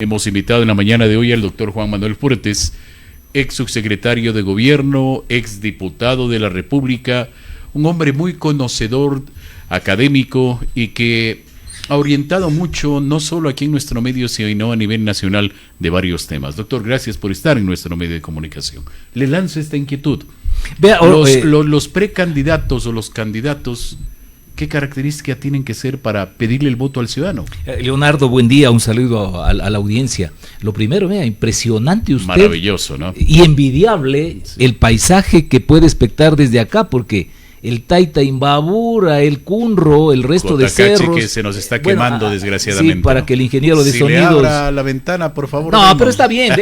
Hemos invitado en la mañana de hoy al doctor Juan Manuel Fuertes, ex subsecretario de Gobierno, ex diputado de la República, un hombre muy conocedor, académico y que ha orientado mucho, no solo aquí en nuestro medio, sino a nivel nacional de varios temas. Doctor, gracias por estar en nuestro medio de comunicación. Le lanzo esta inquietud. Los precandidatos o los candidatos, ¿qué características tienen que ser para pedirle el voto al ciudadano? Leonardo, buen día, un saludo a la audiencia. Lo primero, impresionante usted. Maravilloso, ¿no? Y envidiable el paisaje que puede espectar desde acá, porque el Taita Imbabura, el Cunro, el resto de cerros. Que se nos está quemando, desgraciadamente. Sí, para que el ingeniero de si sonidos. le abra la ventana, por favor. No, pero está bien,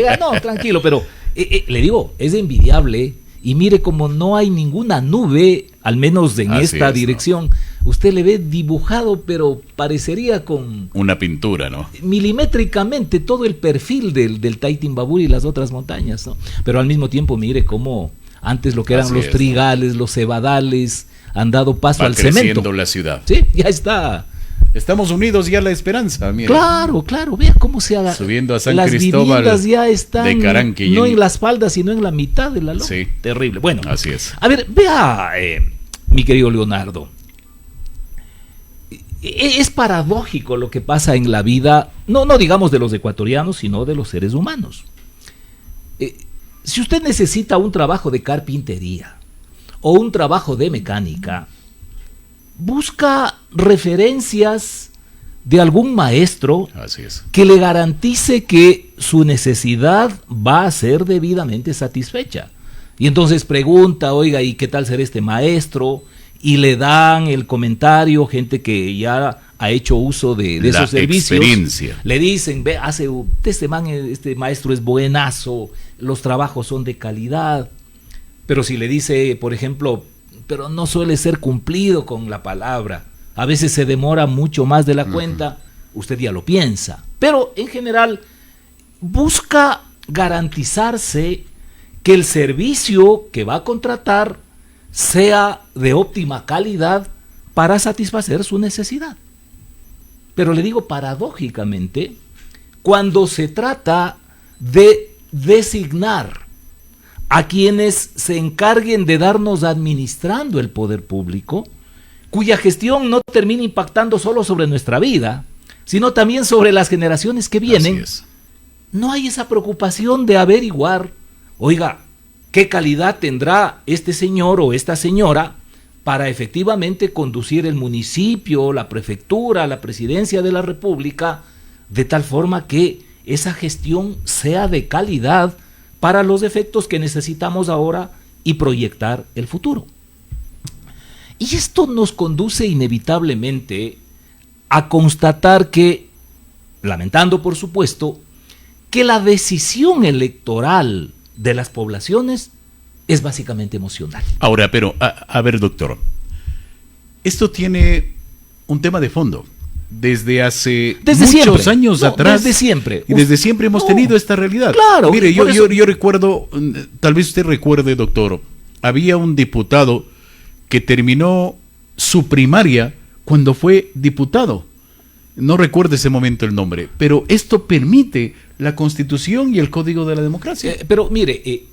tranquilo, pero le digo, es envidiable. Y mire, como no hay ninguna nube, al menos en esta dirección, ¿no? Usted le ve dibujado, pero parecería con una pintura, ¿no? Milimétricamente todo el perfil del Taita Imbabura y las otras montañas, ¿no? Pero al mismo tiempo, mire cómo antes lo que eran los trigales, ¿no? Los cebadales, han dado paso al cemento. Va creciendo la ciudad. Sí, ya está. Estamos unidos ya a la esperanza, mire. Claro, vea cómo se haga. Subiendo a San las Cristóbal viviendas ya están de Caranqui, no en las faldas, sino en la mitad de la loma. Sí. Terrible. Bueno, así es. A ver, vea, mi querido Leonardo. Es paradójico lo que pasa en la vida, no digamos de los ecuatorianos, sino de los seres humanos. Si usted necesita un trabajo de carpintería o un trabajo de mecánica, busca referencias de algún maestro que le garantice que su necesidad va a ser debidamente satisfecha. Y entonces pregunta, oiga, ¿y qué tal será este maestro? Y le dan el comentario, gente que ya ha hecho uso de esos servicios. Experiencia. Le dicen, ve, este maestro es buenazo, los trabajos son de calidad. Pero si le dice, por ejemplo, pero no suele ser cumplido con la palabra, a veces se demora mucho más de la cuenta, usted ya lo piensa. Pero en general busca garantizarse que el servicio que va a contratar sea de óptima calidad para satisfacer su necesidad. Pero le digo, paradójicamente, cuando se trata de designar a quienes se encarguen de darnos administrando el poder público, cuya gestión no termina impactando solo sobre nuestra vida, sino también sobre las generaciones que vienen, no hay esa preocupación de averiguar, oiga, ¿qué calidad tendrá este señor o esta señora para efectivamente conducir el municipio, la prefectura, la presidencia de la República, de tal forma que esa gestión sea de calidad para los efectos que necesitamos ahora y proyectar el futuro? Y esto nos conduce inevitablemente a constatar que, lamentando por supuesto, que la decisión electoral de las poblaciones es básicamente emocional. Ahora, pero, a ver, doctor, esto tiene un tema de fondo. Desde muchos años atrás. Desde siempre. Y desde siempre hemos tenido esta realidad. Claro. Mire, yo recuerdo, tal vez usted recuerde, doctor, había un diputado que terminó su primaria cuando fue diputado. No recuerdo ese momento el nombre, pero esto permite la Constitución y el Código de la Democracia. Pero mire,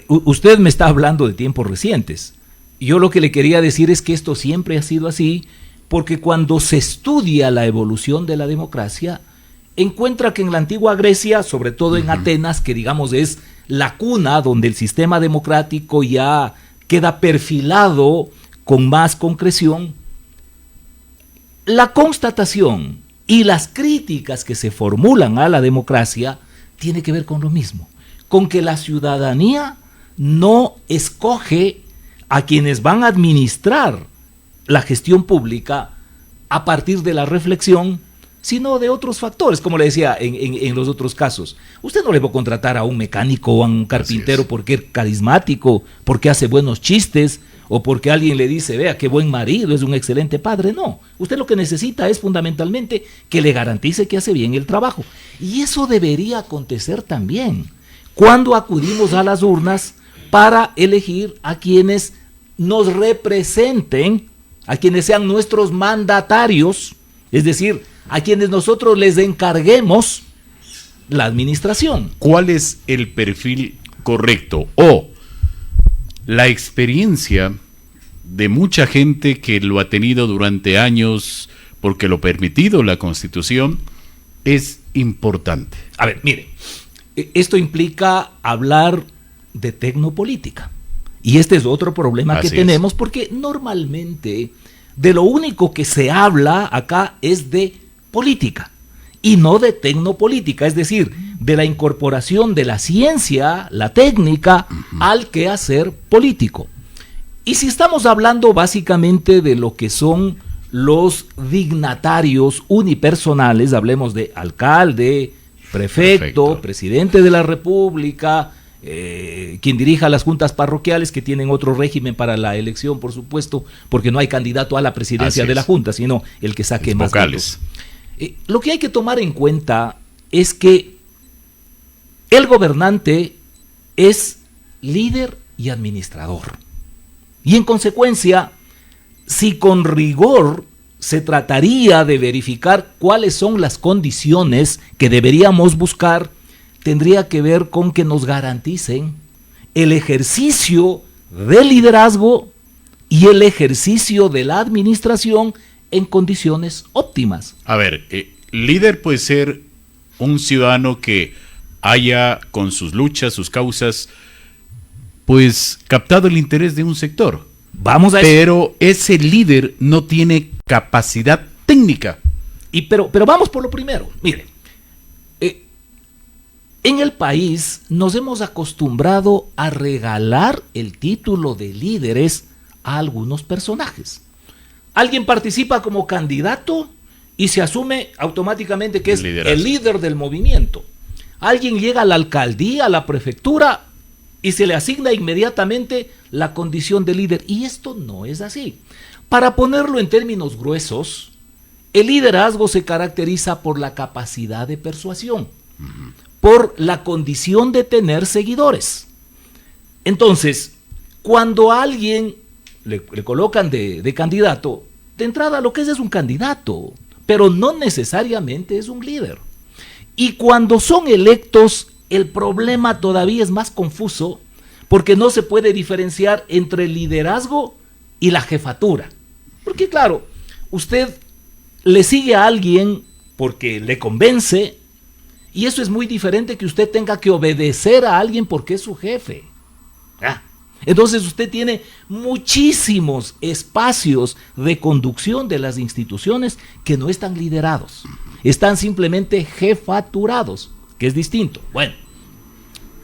usted me está hablando de tiempos recientes. Yo lo que le quería decir es que esto siempre ha sido así, porque cuando se estudia la evolución de la democracia, encuentra que en la antigua Grecia, sobre todo en Atenas, que digamos es la cuna donde el sistema democrático ya queda perfilado con más concreción, la constatación y las críticas que se formulan a la democracia tiene que ver con lo mismo, con que la ciudadanía no escoge a quienes van a administrar la gestión pública a partir de la reflexión, sino de otros factores, como le decía en los otros casos. Usted no le va a contratar a un mecánico o a un carpintero porque es carismático, porque hace buenos chistes, o porque alguien le dice, vea qué buen marido, es un excelente padre. No, usted lo que necesita es fundamentalmente que le garantice que hace bien el trabajo. Y eso debería acontecer también cuando acudimos a las urnas para elegir a quienes nos representen, a quienes sean nuestros mandatarios, es decir, a quienes nosotros les encarguemos la administración. ¿Cuál es el perfil correcto? O la experiencia de mucha gente que lo ha tenido durante años, porque lo permitido la Constitución, es importante. A ver, mire, esto implica hablar de tecnopolítica. Y este es otro problema que tenemos, porque normalmente de lo único que se habla acá es de política y no de tecnopolítica, es decir, de la incorporación de la ciencia, la técnica, al quehacer político. Y si estamos hablando básicamente de lo que son los dignatarios unipersonales, hablemos de alcalde, prefecto, presidente de la República, quien dirija las juntas parroquiales, que tienen otro régimen para la elección, por supuesto, porque no hay candidato a la presidencia de la junta, sino el que saque más votos. Lo que hay que tomar en cuenta es que el gobernante es líder y administrador. Y en consecuencia, si con rigor se trataría de verificar cuáles son las condiciones que deberíamos buscar, tendría que ver con que nos garanticen el ejercicio del liderazgo y el ejercicio de la administración en condiciones óptimas. A ver, líder puede ser un ciudadano que haya con sus luchas, sus causas, pues captado el interés de un sector. Vamos a pero ese líder no tiene capacidad técnica. Pero vamos por lo primero. Mire, en el país nos hemos acostumbrado a regalar el título de líderes a algunos personajes. Alguien participa como candidato y se asume automáticamente que es el líder del movimiento. Alguien llega a la alcaldía, a la prefectura, y se le asigna inmediatamente la condición de líder. Y esto no es así. Para ponerlo en términos gruesos, el liderazgo se caracteriza por la capacidad de persuasión, por la condición de tener seguidores. Entonces, cuando a alguien le colocan de candidato, de entrada lo que es un candidato, pero no necesariamente es un líder. Y cuando son electos, el problema todavía es más confuso, porque no se puede diferenciar entre el liderazgo y la jefatura. Porque claro, usted le sigue a alguien porque le convence, y eso es muy diferente que usted tenga que obedecer a alguien porque es su jefe. Entonces usted tiene muchísimos espacios de conducción de las instituciones que no están liderados, están simplemente jefaturados, que es distinto. Bueno,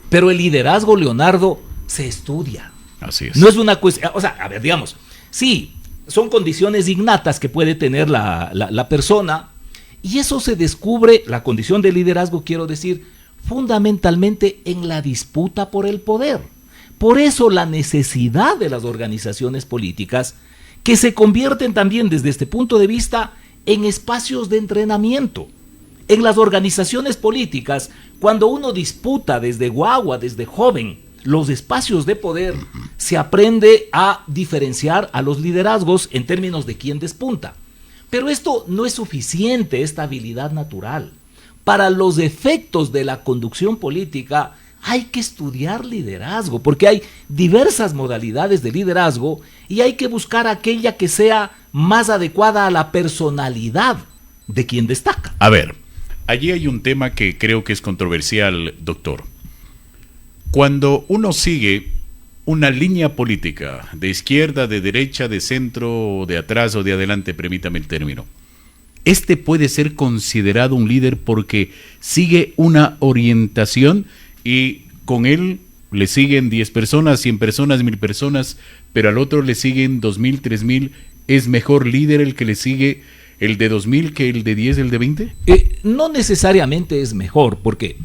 pero el liderazgo, Leonardo, se estudia. Así es. No es una cuestión, o sea, a ver, digamos, sí, son condiciones innatas que puede tener la persona, y eso se descubre, la condición de liderazgo, quiero decir, fundamentalmente en la disputa por el poder. Por eso la necesidad de las organizaciones políticas, que se convierten también desde este punto de vista en espacios de entrenamiento. En las organizaciones políticas, cuando uno disputa desde guagua, desde joven, los espacios de poder, se aprende a diferenciar a los liderazgos en términos de quién despunta. Pero esto no es suficiente, esta habilidad natural. Para los efectos de la conducción política, hay que estudiar liderazgo, porque hay diversas modalidades de liderazgo y hay que buscar aquella que sea más adecuada a la personalidad de quien destaca. A ver, allí hay un tema que creo que es controversial, doctor. Cuando uno sigue una línea política de izquierda, de derecha, de centro, de atrás o de adelante, permítame el término, este puede ser considerado un líder porque sigue una orientación y con él le siguen 10 personas, 100 personas, 1000 personas, pero al otro le siguen 2000, 3000. ¿Es mejor líder el que le sigue el de 2000 que el de 10, el de 20? No necesariamente es mejor, porque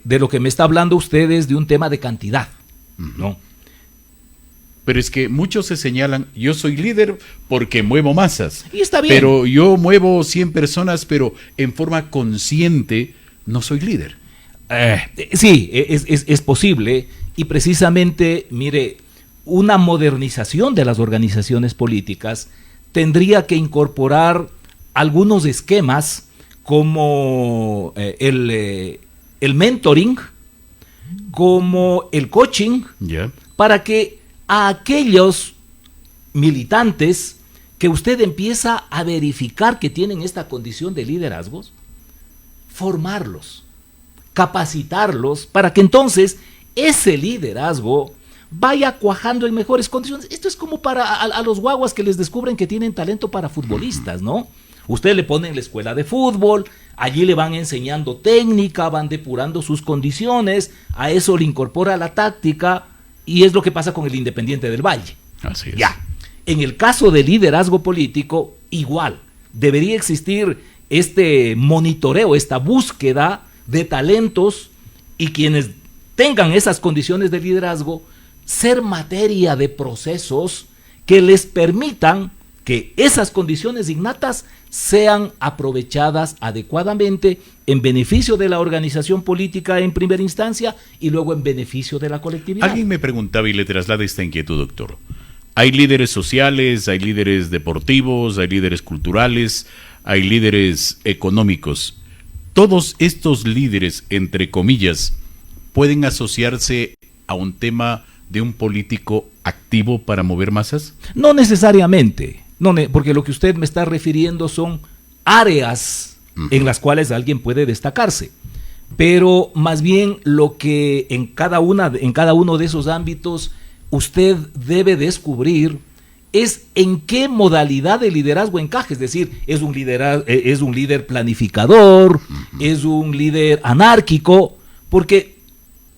de lo que me está hablando usted es de un tema de cantidad, ¿no? Pero es que muchos se señalan, yo soy líder porque muevo masas. Y está bien. Pero yo muevo 100 personas, pero en forma consciente no soy líder. Sí, es posible, y precisamente, mire, una modernización de las organizaciones políticas tendría que incorporar algunos esquemas como el el mentoring, como el coaching, para que a aquellos militantes que usted empieza a verificar que tienen esta condición de liderazgos, formarlos, capacitarlos, para que entonces ese liderazgo vaya cuajando en mejores condiciones. Esto es como para a los guaguas que les descubren que tienen talento para futbolistas, ¿no? Usted le pone en la escuela de fútbol, allí le van enseñando técnica, van depurando sus condiciones, a eso le incorpora la táctica, y es lo que pasa con el Independiente del Valle. Así es. Ya. En el caso del liderazgo político, igual, debería existir este monitoreo, esta búsqueda de talentos, y quienes tengan esas condiciones de liderazgo, ser materia de procesos que les permitan que esas condiciones innatas sean aprovechadas adecuadamente en beneficio de la organización política en primera instancia y luego en beneficio de la colectividad. Alguien me preguntaba y le traslada esta inquietud, doctor. Hay líderes sociales, hay líderes deportivos, hay líderes culturales, hay líderes económicos. Todos estos líderes, entre comillas, pueden asociarse a un tema de un político activo para mover masas. No necesariamente, porque lo que usted me está refiriendo son áreas en las cuales alguien puede destacarse. Pero más bien lo que en cada uno de esos ámbitos usted debe descubrir es en qué modalidad de liderazgo encaje. Es decir, es un líder planificador, es un líder anárquico, porque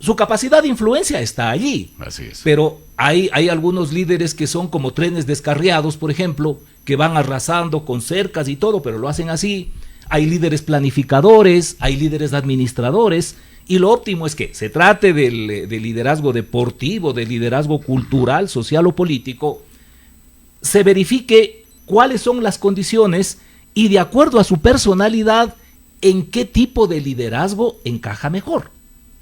su capacidad de influencia está allí. Así es. Pero hay algunos líderes que son como trenes descarriados, por ejemplo, que van arrasando con cercas y todo, pero lo hacen así. Hay líderes planificadores, hay líderes administradores, y lo óptimo es que se trate del liderazgo deportivo, del liderazgo cultural, social o político, se verifique cuáles son las condiciones y de acuerdo a su personalidad, en qué tipo de liderazgo encaja mejor.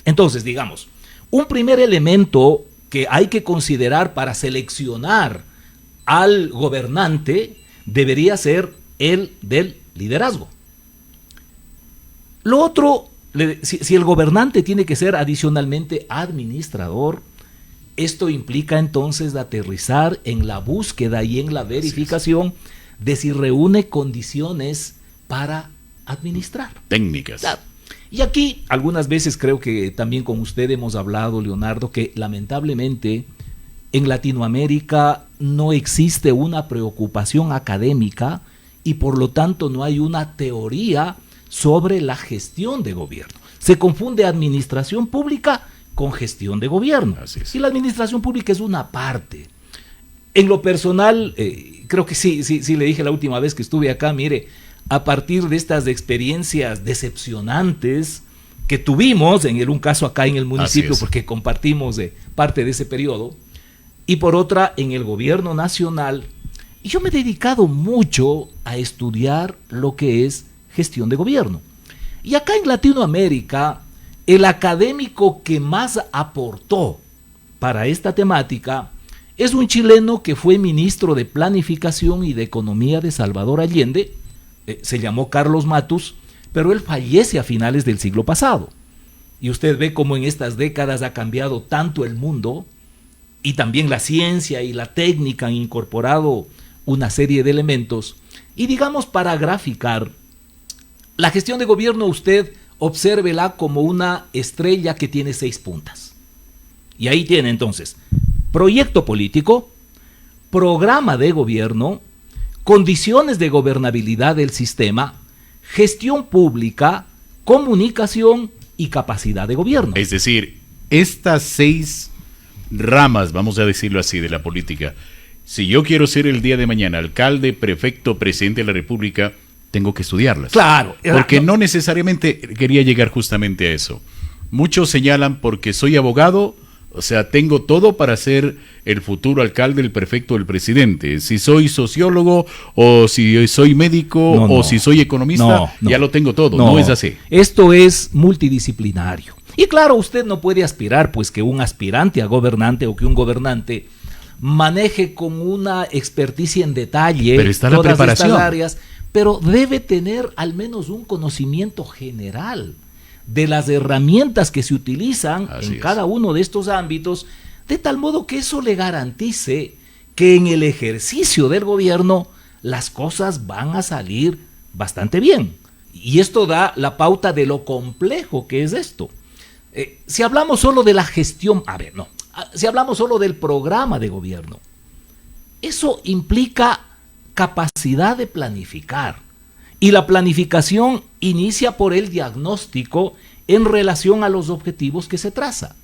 Entonces, digamos, un primer elemento que hay que considerar para seleccionar al gobernante debería ser el del liderazgo. Lo otro, si el gobernante tiene que ser adicionalmente administrador, esto implica entonces aterrizar en la búsqueda y en la verificación de si reúne condiciones para administrar. Técnicas. Claro. Y aquí algunas veces creo que también con usted hemos hablado, Leonardo, que lamentablemente en Latinoamérica no existe una preocupación académica y por lo tanto no hay una teoría sobre la gestión de gobierno. Se confunde administración pública con gestión de gobierno. Así es. Y la administración pública es una parte. En lo personal, creo que sí le dije la última vez que estuve acá, mire, a partir de estas experiencias decepcionantes que tuvimos, un caso acá en el municipio, porque compartimos parte de ese periodo, y por otra en el gobierno nacional, y yo me he dedicado mucho a estudiar lo que es gestión de gobierno. Y acá en Latinoamérica, el académico que más aportó para esta temática es un chileno que fue ministro de Planificación y de Economía de Salvador Allende. Se llamó Carlos Matus, pero él fallece a finales del siglo pasado. Y usted ve cómo en estas décadas ha cambiado tanto el mundo, y también la ciencia y la técnica han incorporado una serie de elementos. Y digamos, para graficar, la gestión de gobierno usted obsérvela como una estrella que tiene 6 puntas. Y ahí tiene entonces proyecto político, programa de gobierno, condiciones de gobernabilidad del sistema, gestión pública, comunicación y capacidad de gobierno. Es decir, estas 6 ramas, vamos a decirlo así, de la política, si yo quiero ser el día de mañana alcalde, prefecto, presidente de la República, tengo que estudiarlas. Claro. Porque no necesariamente quería llegar justamente a eso. Muchos señalan porque soy abogado, o sea, tengo todo para ser el futuro alcalde, el prefecto, el presidente. Si soy sociólogo, o si soy médico, si soy economista, ya lo tengo todo. No es así. Esto es multidisciplinario. Y claro, usted no puede aspirar, pues, que un aspirante a gobernante o que un gobernante maneje con una experticia en detalle todas estas áreas, pero debe tener al menos un conocimiento general de las herramientas que se utilizan en es. cada uno de estos ámbitos, de tal modo que eso le garantice que en el ejercicio del gobierno las cosas van a salir bastante bien. Y esto da la pauta de lo complejo que es esto. Si hablamos solo de la gestión, si hablamos solo del programa de gobierno, eso implica capacidad de planificar. Y la planificación inicia por el diagnóstico en relación a los objetivos que se traza.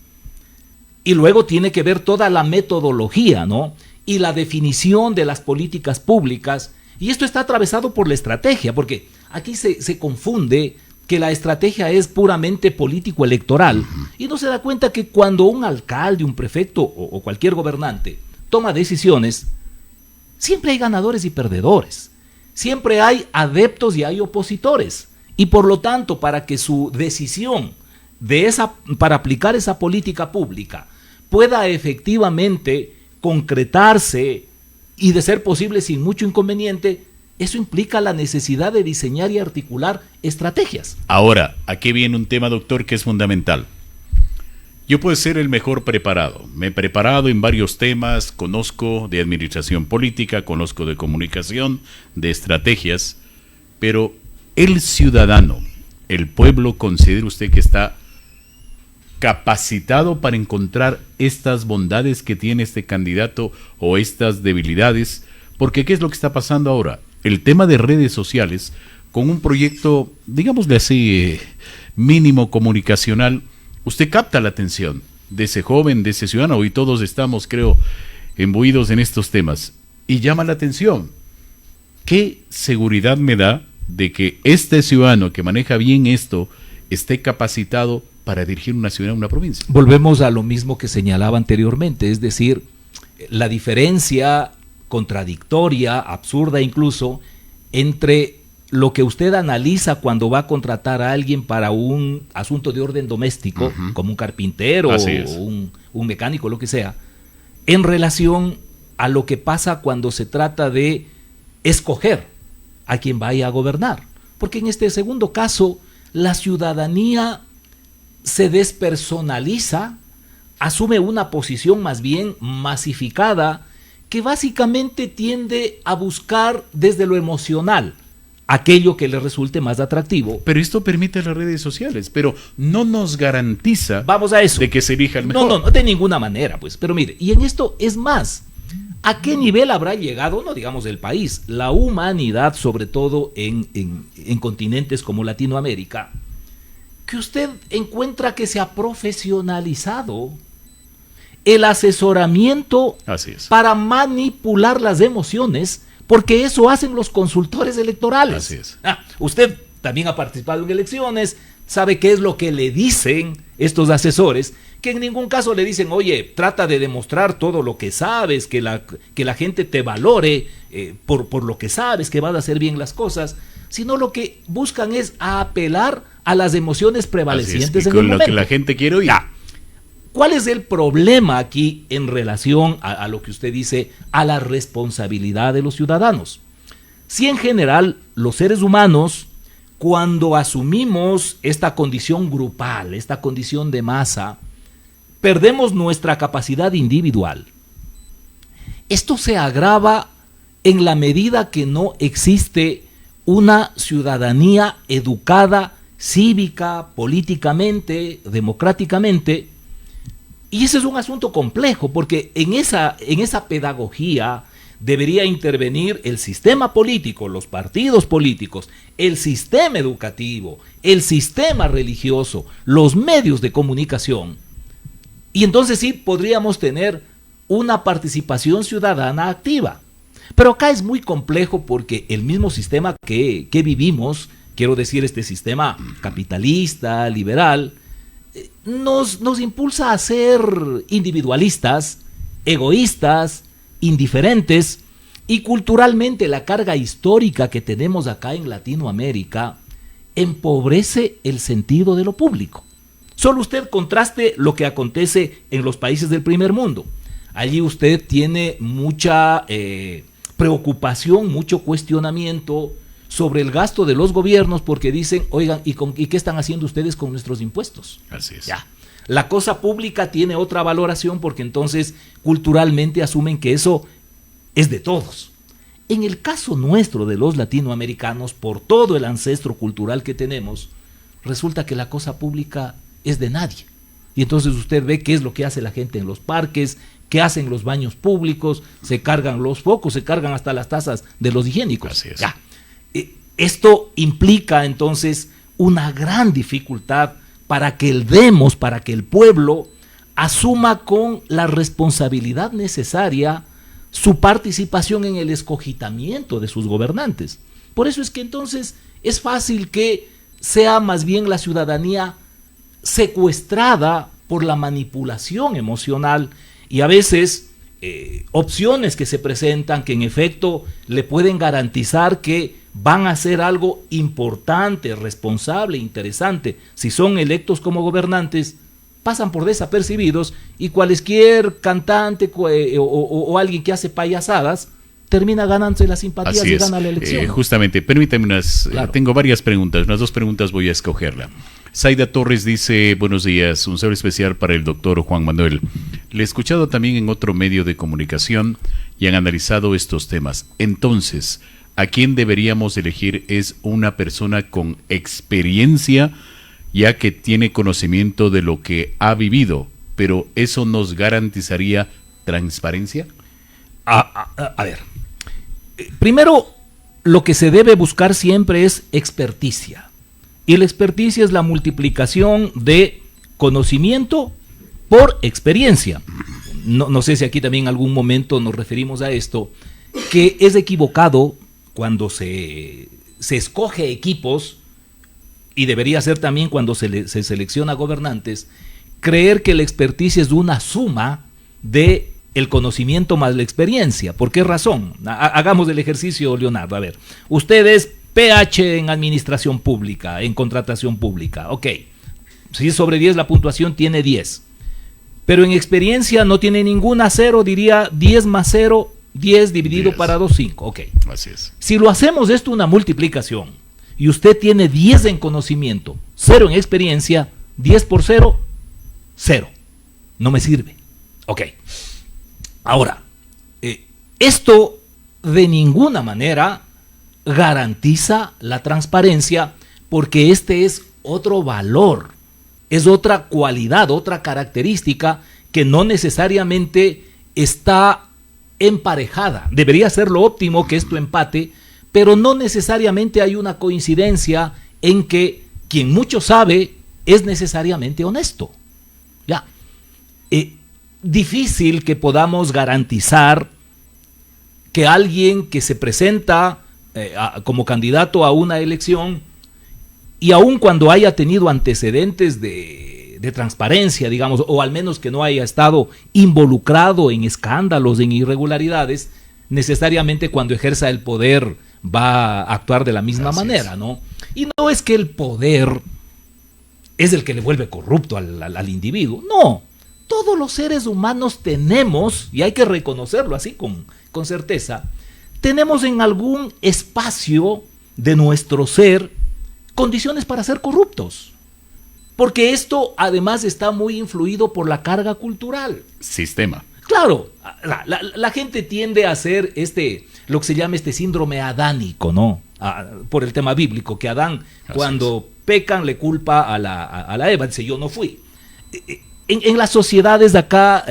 Y luego tiene que ver toda la metodología, ¿no? Y la definición de las políticas públicas. Y esto está atravesado por la estrategia, porque aquí se confunde que la estrategia es puramente político-electoral. Y no se da cuenta que cuando un alcalde, un prefecto o cualquier gobernante toma decisiones, siempre hay ganadores y perdedores. Siempre hay adeptos y hay opositores. Y por lo tanto, para que su decisión para aplicar esa política pública pueda efectivamente concretarse y de ser posible sin mucho inconveniente, eso implica la necesidad de diseñar y articular estrategias. Ahora, aquí viene un tema, doctor, que es fundamental. Yo puedo ser el mejor preparado. Me he preparado en varios temas, conozco de administración política, conozco de comunicación, de estrategias, pero el ciudadano, el pueblo, ¿considera usted que está capacitado para encontrar estas bondades que tiene este candidato o estas debilidades? Porque ¿qué es lo que está pasando ahora? El tema de redes sociales, con un proyecto, digámosle así, mínimo comunicacional, usted capta la atención de ese joven, de ese ciudadano, y todos estamos, creo, imbuidos en estos temas, y llama la atención. ¿Qué seguridad me da de que este ciudadano que maneja bien esto esté capacitado para dirigir una ciudad, una provincia? Volvemos a lo mismo que señalaba anteriormente, es decir, la diferencia contradictoria, absurda incluso, entre lo que usted analiza cuando va a contratar a alguien para un asunto de orden doméstico, como un carpintero o un mecánico, lo que sea, en relación a lo que pasa cuando se trata de escoger a quien vaya a gobernar. Porque en este segundo caso, la ciudadanía se despersonaliza, asume una posición más bien masificada, que básicamente tiende a buscar desde lo emocional aquello que le resulte más atractivo. Pero esto permite las redes sociales, pero no nos garantiza Vamos a eso. de que se elija el mejor. No, de ninguna manera, pues. Pero mire, y en esto es más, ¿a qué nivel habrá llegado, no digamos el país, la humanidad, sobre todo en continentes como Latinoamérica, que usted encuentra que se ha profesionalizado el asesoramiento para manipular las emociones, porque eso hacen los consultores electorales. Así es. Usted también ha participado en elecciones, sabe qué es lo que le dicen estos asesores, que en ningún caso le dicen, oye, trata de demostrar todo lo que sabes, que la gente te valore por lo que sabes, que vas a hacer bien las cosas, sino lo que buscan es apelar a las emociones prevalecientes en el momento. Con lo que la gente quiere oír. ¿Cuál es el problema aquí en relación a lo que usted dice, a la responsabilidad de los ciudadanos? Si en general los seres humanos, cuando asumimos esta condición grupal, esta condición de masa, perdemos nuestra capacidad individual. Esto se agrava en la medida que no existe una ciudadanía educada, cívica, políticamente, democráticamente. Y ese es un asunto complejo, porque en esa pedagogía debería intervenir el sistema político, los partidos políticos, el sistema educativo, el sistema religioso, los medios de comunicación. Y entonces sí podríamos tener una participación ciudadana activa. Pero acá es muy complejo porque el mismo sistema que vivimos, quiero decir este sistema capitalista, liberal, nos impulsa a ser individualistas, egoístas, indiferentes, y culturalmente la carga histórica que tenemos acá en Latinoamérica empobrece el sentido de lo público. Solo usted contraste lo que acontece en los países del primer mundo. Allí usted tiene mucha preocupación, mucho cuestionamiento sobre el gasto de los gobiernos porque dicen, oigan, ¿y qué están haciendo ustedes con nuestros impuestos? Así es. Ya. La cosa pública tiene otra valoración porque entonces culturalmente asumen que eso es de todos. En el caso nuestro de los latinoamericanos, por todo el ancestro cultural que tenemos, resulta que la cosa pública es de nadie. Y entonces usted ve qué es lo que hace la gente en los parques, qué hacen los baños públicos, se cargan los focos, se cargan hasta las tazas de los higiénicos. Así es. Ya. Esto implica entonces una gran dificultad para que el pueblo asuma con la responsabilidad necesaria su participación en el escogitamiento de sus gobernantes. Por eso es que entonces es fácil que sea más bien la ciudadanía secuestrada por la manipulación emocional y a veces opciones que se presentan que en efecto le pueden garantizar que van a hacer algo importante, responsable, interesante. Si son electos como gobernantes, pasan por desapercibidos y cualquier cantante o alguien que hace payasadas termina ganándose las simpatías y gana la elección. Justamente, permítame Claro. tengo varias preguntas, unas 2 preguntas voy a escogerla. Zaida Torres dice, buenos días, un saludo especial para el doctor Juan Manuel. Le he escuchado también en otro medio de comunicación y han analizado estos temas. Entonces, ¿a quién deberíamos elegir? ¿Es una persona con experiencia, ya que tiene conocimiento de lo que ha vivido, pero eso nos garantizaría transparencia? A ver, primero lo que se debe buscar siempre es experticia. Y la experticia es la multiplicación de conocimiento por experiencia. No sé si aquí también en algún momento nos referimos a esto, que es equivocado cuando se escoge equipos, y debería ser también cuando se selecciona gobernantes, creer que la experticia es una suma de el conocimiento más la experiencia. ¿Por qué razón? Hagamos el ejercicio, Leonardo. A ver, usted es PH en administración pública, en contratación pública. Ok, si es sobre 10 la puntuación tiene 10. Pero en experiencia no tiene ninguna, 0, diría 10 más 0, 10 dividido 10. para 2, 5. Ok. Así es. Si lo hacemos esto una multiplicación y usted tiene 10 en conocimiento, 0 en experiencia, 10 por 0, 0. No me sirve. Ok. Ahora, esto de ninguna manera garantiza la transparencia porque este es otro valor, es otra cualidad, otra característica que no necesariamente está emparejada. Debería ser lo óptimo que esto empate, pero no necesariamente hay una coincidencia en que quien mucho sabe es necesariamente honesto. Ya. Difícil que podamos garantizar que alguien que se presenta como candidato a una elección y aun cuando haya tenido antecedentes de transparencia, digamos, o al menos que no haya estado involucrado en escándalos, en irregularidades, necesariamente cuando ejerza el poder va a actuar de la misma manera, ¿no? Y no es que el poder es el que le vuelve corrupto al individuo, no. Todos los seres humanos tenemos, y hay que reconocerlo así con certeza, tenemos en algún espacio de nuestro ser condiciones para ser corruptos. Porque esto además está muy influido por la carga cultural. Sistema. Claro, la gente tiende a hacer lo que se llama síndrome adánico, ¿no? Por el tema bíblico, que Adán, cuando pecan, le culpa a la Eva, dice, yo no fui. En las sociedades de acá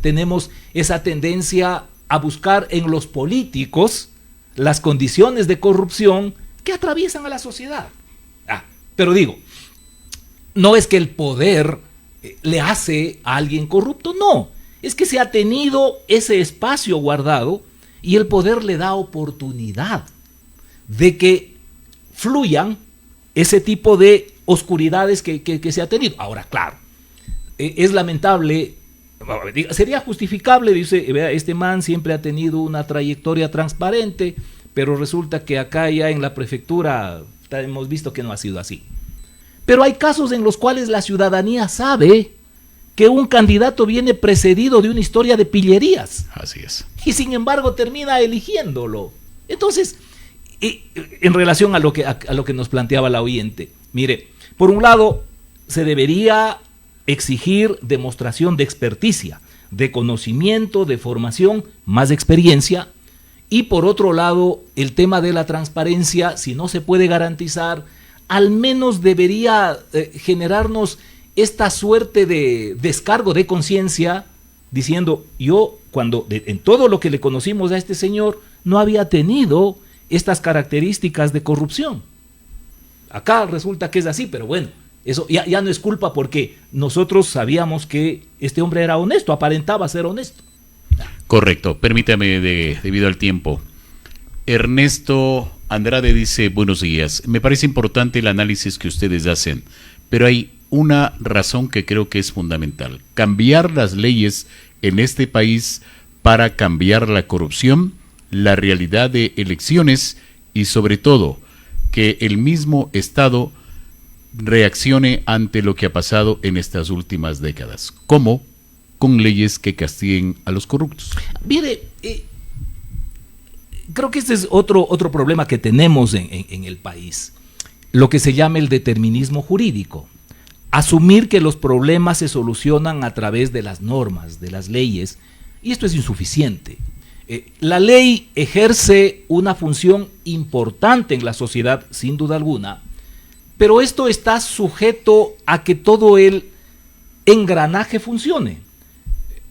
tenemos esa tendencia a buscar en los políticos las condiciones de corrupción que atraviesan a la sociedad. Pero digo, no es que el poder le hace a alguien corrupto, no. Es que se ha tenido ese espacio guardado y el poder le da oportunidad de que fluyan ese tipo de oscuridades que se ha tenido. Ahora, claro, es lamentable, sería justificable, dice, este man siempre ha tenido una trayectoria transparente, pero resulta que acá ya en la prefectura hemos visto que no ha sido así. Pero hay casos en los cuales la ciudadanía sabe que un candidato viene precedido de una historia de pillerías. Así es. Y sin embargo termina eligiéndolo. Entonces, Y en relación a lo que nos planteaba la oyente, mire, por un lado, se debería exigir demostración de experticia, de conocimiento, de formación, más de experiencia. Y por otro lado, el tema de la transparencia, si no se puede garantizar, al menos debería generarnos esta suerte de descargo de conciencia, diciendo, yo cuando en todo lo que le conocimos a este señor no había tenido estas características de corrupción. Acá resulta que es así, pero bueno, eso ya no es culpa, porque nosotros sabíamos que este hombre era honesto, aparentaba ser honesto. Correcto, permítame debido al tiempo. Ernesto Andrade dice, buenos días, me parece importante el análisis que ustedes hacen, pero hay una razón que creo que es fundamental: cambiar las leyes en este país para cambiar la corrupción, la realidad de elecciones y sobre todo que el mismo Estado reaccione ante lo que ha pasado en estas últimas décadas. ¿Cómo? Con leyes que castiguen a los corruptos. Mire, creo que este es otro problema que tenemos en el país, lo que se llama el determinismo jurídico. Asumir que los problemas se solucionan a través de las normas, de las leyes, y esto es insuficiente. La ley ejerce una función importante en la sociedad, sin duda alguna, pero esto está sujeto a que todo el engranaje funcione.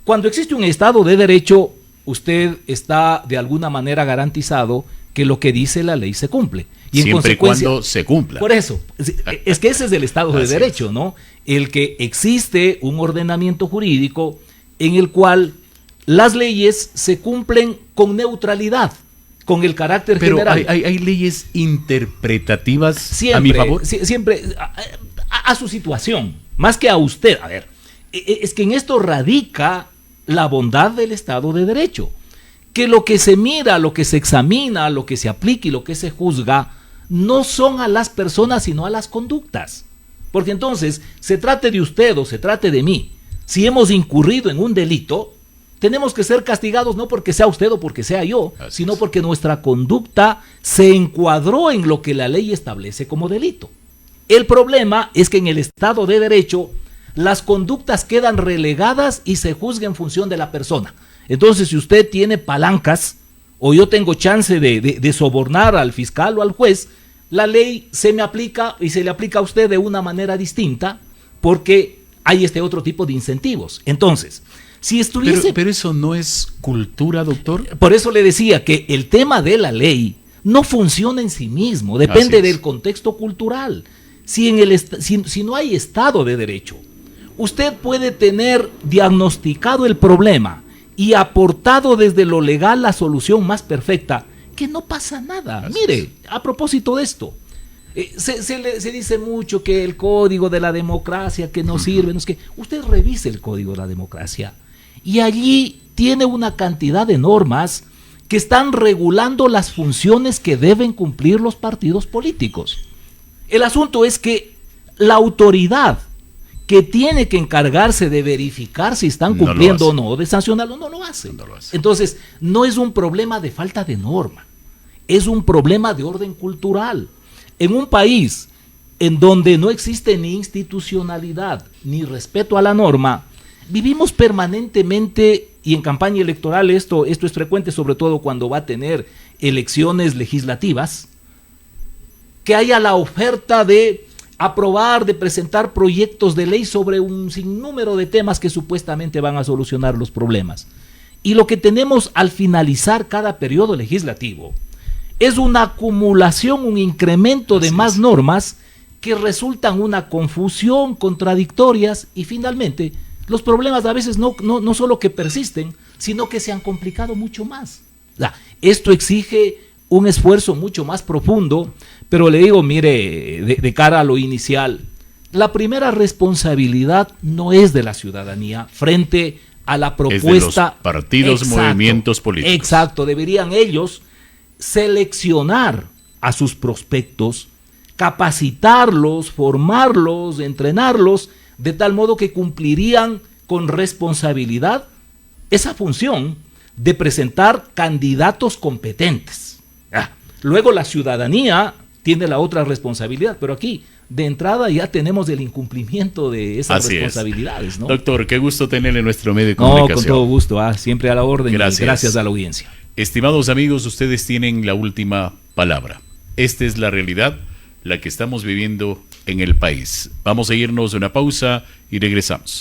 Cuando existe un Estado de Derecho, usted está de alguna manera garantizado que lo que dice la ley se cumple. Y siempre en consecuencia, y cuando se cumpla. Por eso, es que ese es el Estado de Derecho, ¿no? El que existe un ordenamiento jurídico en el cual las leyes se cumplen con neutralidad, con el carácter general. Pero hay leyes interpretativas siempre, a mi favor. Siempre a su situación, más que a usted. A ver, es que en esto radica la bondad del Estado de Derecho, que lo que se mira, lo que se examina, lo que se aplica y lo que se juzga no son a las personas, sino a las conductas. Porque entonces, se trate de usted o se trate de mí, si hemos incurrido en un delito, tenemos que ser castigados no porque sea usted o porque sea yo, sino porque nuestra conducta se encuadró en lo que la ley establece como delito. El problema es que en el Estado de Derecho las conductas quedan relegadas y se juzga en función de la persona. Entonces, si usted tiene palancas o yo tengo chance de sobornar al fiscal o al juez, la ley se me aplica y se le aplica a usted de una manera distinta porque hay este otro tipo de incentivos. Entonces, si estuviese... Pero eso no es cultura, doctor. Por eso le decía que el tema de la ley no funciona en sí mismo, depende del contexto cultural. Si no hay Estado de Derecho, usted puede tener diagnosticado el problema y aportado desde lo legal la solución más perfecta, que no pasa nada. Mire, a propósito de esto, se dice mucho que el código de la democracia que no sirve, no es que usted revise el código de la democracia y allí tiene una cantidad de normas que están regulando las funciones que deben cumplir los partidos políticos. El asunto es que la autoridad que tiene que encargarse de verificar si están cumpliendo o no, de sancionarlo, no lo hace. Entonces, no es un problema de falta de norma, es un problema de orden cultural. En un país en donde no existe ni institucionalidad ni respeto a la norma, vivimos permanentemente, y en campaña electoral esto es frecuente, sobre todo cuando va a tener elecciones legislativas, que haya la oferta de aprobar, de presentar proyectos de ley sobre un sinnúmero de temas que supuestamente van a solucionar los problemas. Y lo que tenemos al finalizar cada periodo legislativo es una acumulación, un incremento de más normas que resultan una confusión, contradictorias, y finalmente los problemas a veces no solo que persisten, sino que se han complicado mucho más. Esto exige un esfuerzo mucho más profundo, pero le digo, mire, de cara a lo inicial, la primera responsabilidad no es de la ciudadanía frente a la propuesta. Es de los partidos, movimientos políticos. Exacto, deberían ellos seleccionar a sus prospectos, capacitarlos, formarlos, entrenarlos, de tal modo que cumplirían con responsabilidad esa función de presentar candidatos competentes. Luego la ciudadanía tiene la otra responsabilidad, pero aquí de entrada ya tenemos el incumplimiento de esas responsabilidades, ¿no? Doctor, qué gusto tenerle en nuestro medio de No, comunicación. con todo gusto, siempre a la orden. Gracias. Y gracias a la audiencia. Estimados amigos, ustedes tienen la última palabra. Esta es la realidad, la que estamos viviendo en el país. Vamos a irnos a una pausa y regresamos.